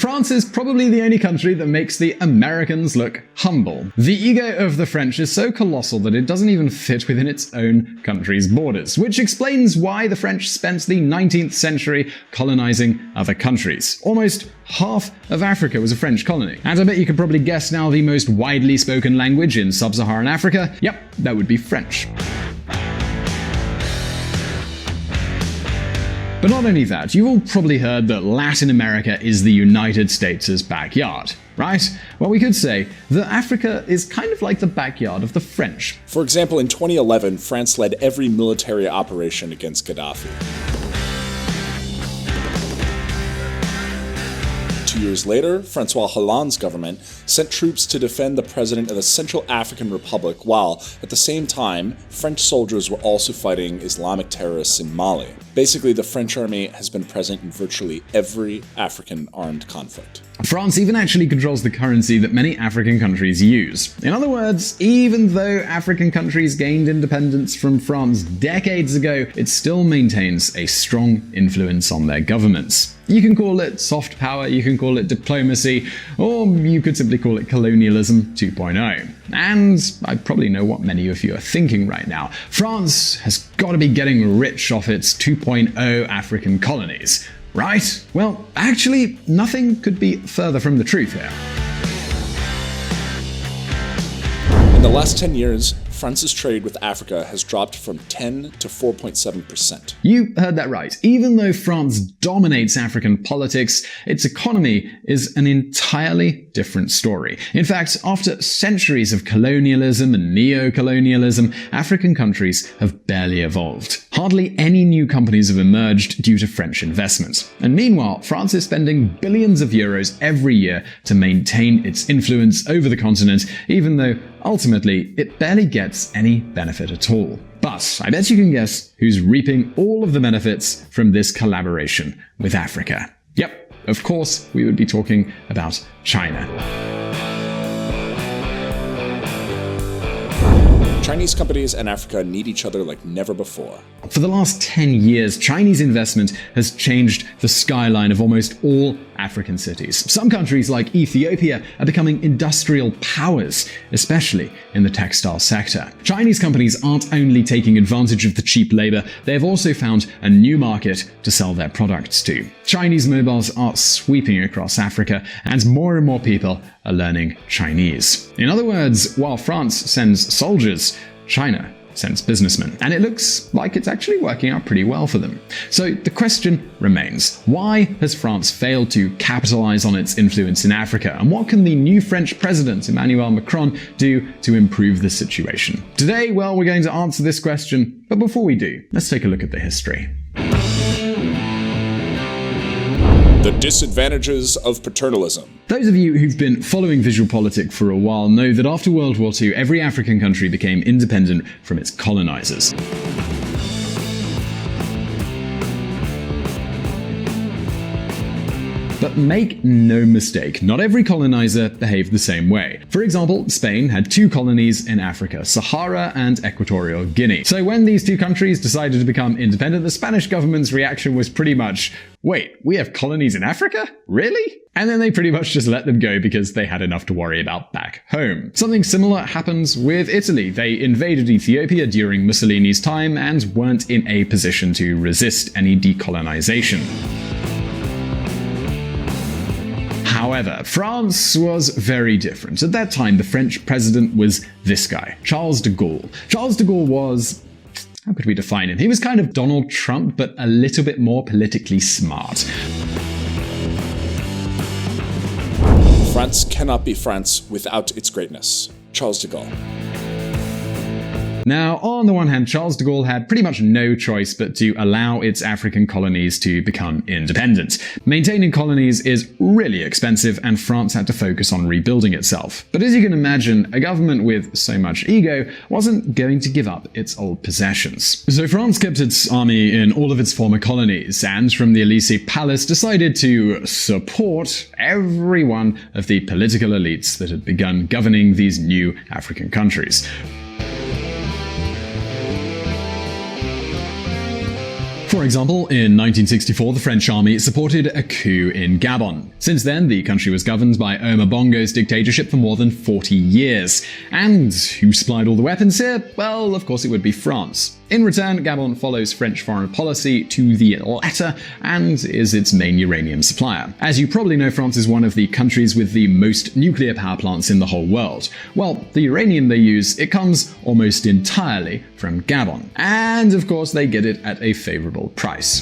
France is probably the only country that makes the Americans look humble. The ego of the French is so colossal that it doesn't even fit within its own country's borders, which explains why the French spent the 19th century colonizing other countries. Almost half of Africa was a French colony. And I bet you can probably guess now the most widely spoken language in sub-Saharan Africa? Yep, that would be French. But not only that, you've all probably heard that Latin America is the United States' backyard, right? Well, we could say that Africa is kind of like the backyard of the French. For example, in 2011, France led every military operation against Gaddafi. 2 years later, Francois Hollande's government sent troops to defend the president of the Central African Republic, while, at the same time, French soldiers were also fighting Islamic terrorists in Mali. Basically, the French army has been present in virtually every African armed conflict. France even actually controls the currency that many African countries use. In other words, even though African countries gained independence from France decades ago, it still maintains a strong influence on their governments. You can call it soft power, you can call it diplomacy, or you could simply call it colonialism 2.0. And I probably know what many of you are thinking right now. France has got to be getting rich off its 2.0 African colonies. Right? Well, actually, nothing could be further from the truth here. In the last 10 years, France's trade with Africa has dropped from 10 to 4.7%. You heard that right. Even though France dominates African politics, its economy is an entirely different story. In fact, after centuries of colonialism and neo-colonialism, African countries have barely evolved. Hardly any new companies have emerged due to French investment. And meanwhile, France is spending billions of euros every year to maintain its influence over the continent, even though ultimately it barely gets any benefit at all. But I bet you can guess who's reaping all of the benefits from this collaboration with Africa. Yep, of course, we would be talking about China. Chinese companies and Africa need each other like never before. For the last 10 years, Chinese investment has changed the skyline of almost all African cities. Some countries like Ethiopia are becoming industrial powers, especially in the textile sector. Chinese companies aren't only taking advantage of the cheap labor, they have also found a new market to sell their products to. Chinese mobiles are sweeping across Africa, and more people are learning Chinese. In other words, while France sends soldiers, China sends businessmen. And it looks like it's actually working out pretty well for them. So the question remains, why has France failed to capitalize on its influence in Africa? And what can the new French president, Emmanuel Macron, do to improve the situation? Today, well, we're going to answer this question. But before we do, let's take a look at the history. The disadvantages of paternalism. Those of you who've been following VisualPolitik for a while know that after World War II, every African country became independent from its colonizers. But make no mistake, not every colonizer behaved the same way. For example, Spain had two colonies in Africa, Sahara and Equatorial Guinea. So when these two countries decided to become independent, the Spanish government's reaction was pretty much, wait, we have colonies in Africa? Really? And then they pretty much just let them go because they had enough to worry about back home. Something similar happens with Italy. They invaded Ethiopia during Mussolini's time and weren't in a position to resist any decolonization. However, France was very different. At that time, the French president was this guy, Charles de Gaulle. Charles de Gaulle was... how could we define him? He was kind of Donald Trump, but a little bit more politically smart. France cannot be France without its greatness. Charles de Gaulle. Now, on the one hand, Charles de Gaulle had pretty much no choice but to allow its African colonies to become independent. Maintaining colonies is really expensive, and France had to focus on rebuilding itself. But as you can imagine, a government with so much ego wasn't going to give up its old possessions. So France kept its army in all of its former colonies, and from the Élysée Palace decided to support every one of the political elites that had begun governing these new African countries. For example, in 1964, the French army supported a coup in Gabon. Since then, the country was governed by Omar Bongo's dictatorship for more than 40 years. And who supplied all the weapons here? Well, of course it would be France. In return, Gabon follows French foreign policy to the letter and is its main uranium supplier. As you probably know, France is one of the countries with the most nuclear power plants in the whole world. Well, the uranium they use, it comes almost entirely from Gabon. And of course, they get it at a favorable price.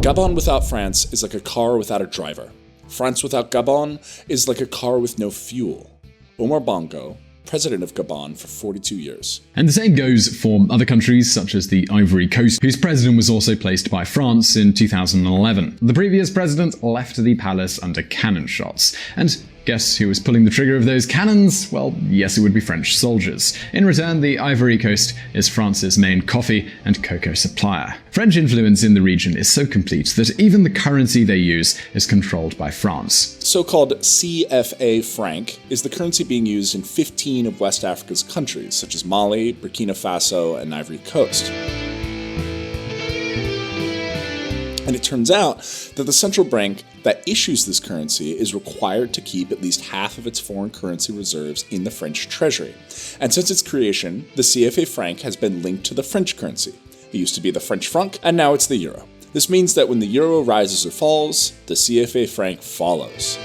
Gabon without France is like a car without a driver. France without Gabon is like a car with no fuel. Omar Bongo, president of Gabon for 42 years. And the same goes for other countries such as the Ivory Coast, whose president was also placed by France in 2011. The previous president left the palace under cannon shots. And guess who was pulling the trigger of those cannons? Well, yes, it would be French soldiers. In return, the Ivory Coast is France's main coffee and cocoa supplier. French influence in the region is so complete that even the currency they use is controlled by France. So-called CFA franc is the currency being used in 15 of West Africa's countries, such as Mali, Burkina Faso, and Ivory Coast. And it turns out that the central bank that issues this currency is required to keep at least half of its foreign currency reserves in the French treasury. And since its creation, the CFA franc has been linked to the French currency. It used to be the French franc, and now it's the euro. This means that when the euro rises or falls, the CFA franc follows.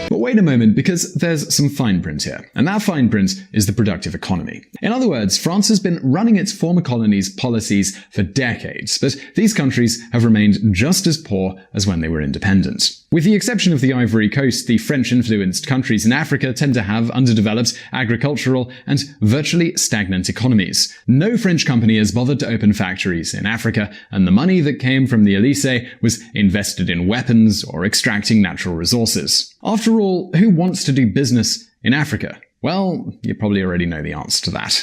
But wait a moment, because there's some fine print here. And that fine print is the productive economy. In other words, France has been running its former colonies' policies for decades, but these countries have remained just as poor as when they were independent. With the exception of the Ivory Coast, the French-influenced countries in Africa tend to have underdeveloped agricultural and virtually stagnant economies. No French company has bothered to open factories in Africa, and the money that came from the Elysee was invested in weapons or extracting natural resources. After all, who wants to do business in Africa? Well, you probably already know the answer to that.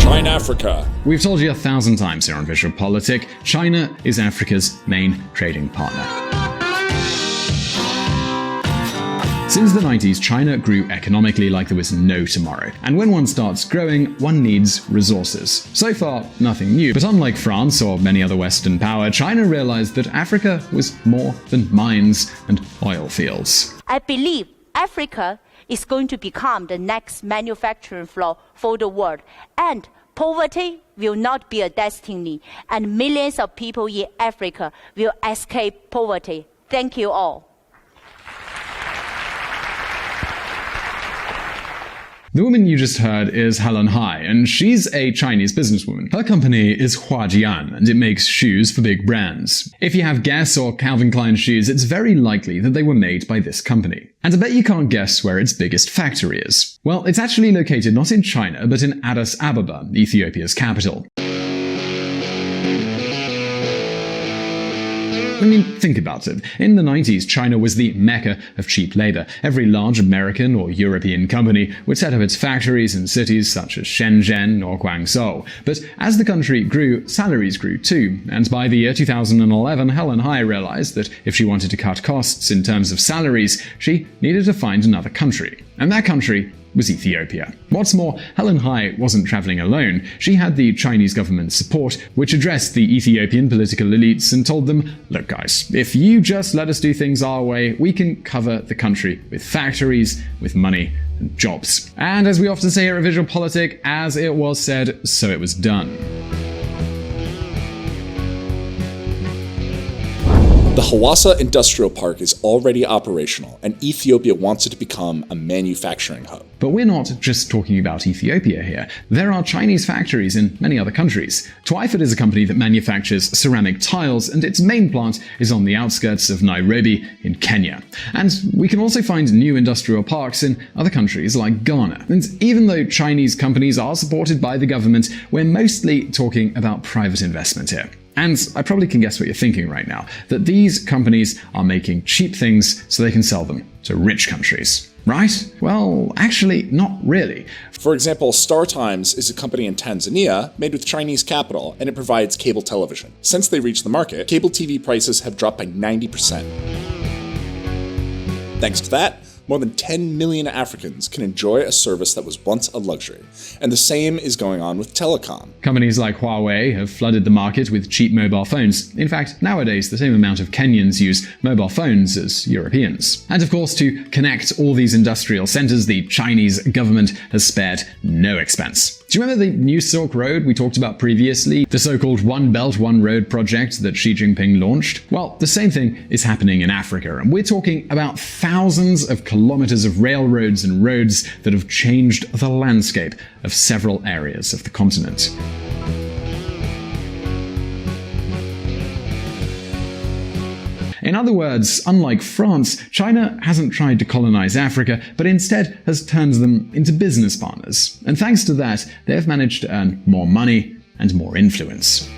China Africa. We've told you 1,000 times here on VisualPolitik, China is Africa's main trading partner. Since the 90s, China grew economically like there was no tomorrow. And when one starts growing, one needs resources. So far, nothing new. But unlike France or many other Western power, China realized that Africa was more than mines and oil fields. I believe Africa is going to become the next manufacturing floor for the world. And poverty will not be a destiny. And millions of people in Africa will escape poverty. Thank you all. The woman you just heard is Helen Hai, and she's a Chinese businesswoman. Her company is Huajian, and it makes shoes for big brands. If you have Guess or Calvin Klein shoes, it's very likely that they were made by this company. And I bet you can't guess where its biggest factory is. Well, it's actually located not in China, but in Addis Ababa, Ethiopia's capital. I mean, think about it. In the 90s, China was the mecca of cheap labor. Every large American or European company would set up its factories in cities such as Shenzhen or Guangzhou. But as the country grew, salaries grew too. And by the year 2011, Helen Hai realized that if she wanted to cut costs in terms of salaries, she needed to find another country. And that country was Ethiopia. What's more, Helen Hai wasn't traveling alone. She had the Chinese government's support, which addressed the Ethiopian political elites and told them, look guys, if you just let us do things our way, we can cover the country with factories, with money, and jobs. And as we often say here at VisualPolitik, as it was said, so it was done. The Hawassa Industrial Park is already operational, and Ethiopia wants it to become a manufacturing hub. But we're not just talking about Ethiopia here. There are Chinese factories in many other countries. Twyford is a company that manufactures ceramic tiles, and its main plant is on the outskirts of Nairobi in Kenya. And we can also find new industrial parks in other countries like Ghana. And even though Chinese companies are supported by the government, we're mostly talking about private investment here. And I probably can guess what you're thinking right now, that these companies are making cheap things so they can sell them to rich countries. Right? Well, actually, not really. For example, StarTimes is a company in Tanzania made with Chinese capital, and it provides cable television. Since they reached the market, cable TV prices have dropped by 90%. Thanks to that, more than 10 million Africans can enjoy a service that was once a luxury. And the same is going on with telecom. Companies like Huawei have flooded the market with cheap mobile phones. In fact, nowadays the same amount of Kenyans use mobile phones as Europeans. And of course, to connect all these industrial centers, the Chinese government has spared no expense. Do you remember the New Silk Road we talked about previously? The so-called One Belt, One Road project that Xi Jinping launched? Well, the same thing is happening in Africa, and we're talking about thousands of kilometers of railroads and roads that have changed the landscape of several areas of the continent. In other words, unlike France, China hasn't tried to colonize Africa, but instead has turned them into business partners. And thanks to that, they've managed to earn more money and more influence.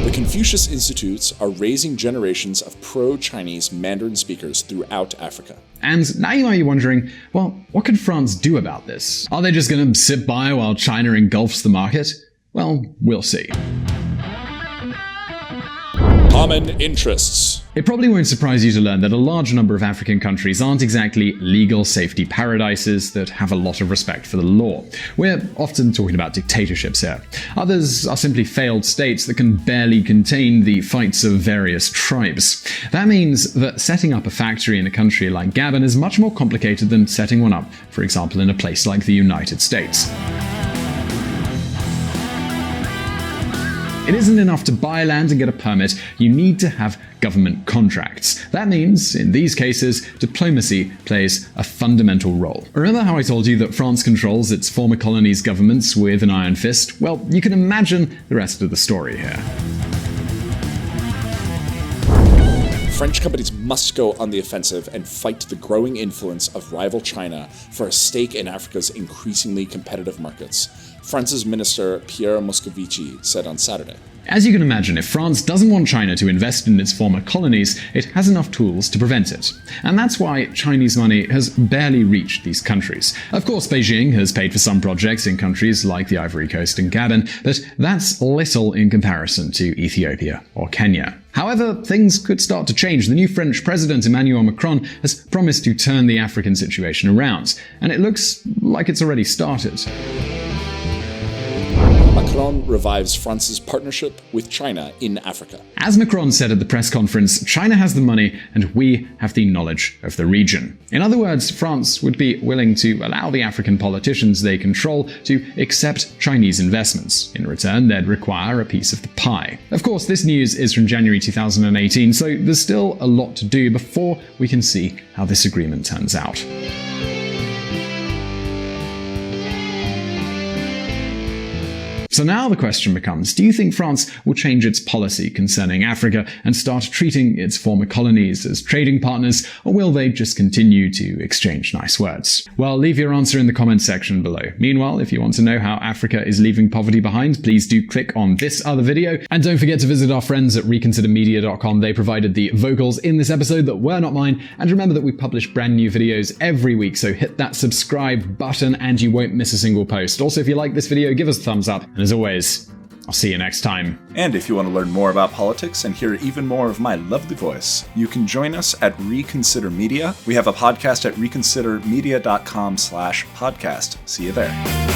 The Confucius Institutes are raising generations of pro-Chinese Mandarin speakers throughout Africa. And now you might be wondering, well, what can France do about this? Are they just going to sit by while China engulfs the market? Well, we'll see. Common interests. It probably won't surprise you to learn that a large number of African countries aren't exactly legal safety paradises that have a lot of respect for the law. We're often talking about dictatorships here. Others are simply failed states that can barely contain the fights of various tribes. That means that setting up a factory in a country like Gabon is much more complicated than setting one up, for example, in a place like the United States. It isn't enough to buy land and get a permit, you need to have government contracts. That means, in these cases, diplomacy plays a fundamental role. Remember how I told you that France controls its former colonies' governments with an iron fist? Well, you can imagine the rest of the story here. French companies must go on the offensive and fight the growing influence of rival China for a stake in Africa's increasingly competitive markets, France's Minister Pierre Moscovici said on Saturday. As you can imagine, if France doesn't want China to invest in its former colonies, it has enough tools to prevent it. And that's why Chinese money has barely reached these countries. Of course, Beijing has paid for some projects in countries like the Ivory Coast and Gabon, but that's little in comparison to Ethiopia or Kenya. However, things could start to change. The new French president, Emmanuel Macron, has promised to turn the African situation around, and it looks like it's already started. Macron revives France's partnership with China in Africa. As Macron said at the press conference, China has the money and we have the knowledge of the region. In other words, France would be willing to allow the African politicians they control to accept Chinese investments. In return, they'd require a piece of the pie. Of course, this news is from January 2018, so there's still a lot to do before we can see how this agreement turns out. So now the question becomes, do you think France will change its policy concerning Africa and start treating its former colonies as trading partners, or will they just continue to exchange nice words? Well, leave your answer in the comments section below. Meanwhile, if you want to know how Africa is leaving poverty behind, please do click on this other video. And don't forget to visit our friends at reconsidermedia.com. They provided the vocals in this episode that were not mine. And remember that we publish brand new videos every week, so hit that subscribe button and you won't miss a single post. Also, if you like this video, give us a thumbs up. And as always, I'll see you next time. And if you want to learn more about politics and hear even more of my lovely voice, you can join us at Reconsider Media. We have a podcast at reconsidermedia.com/podcast. See you there.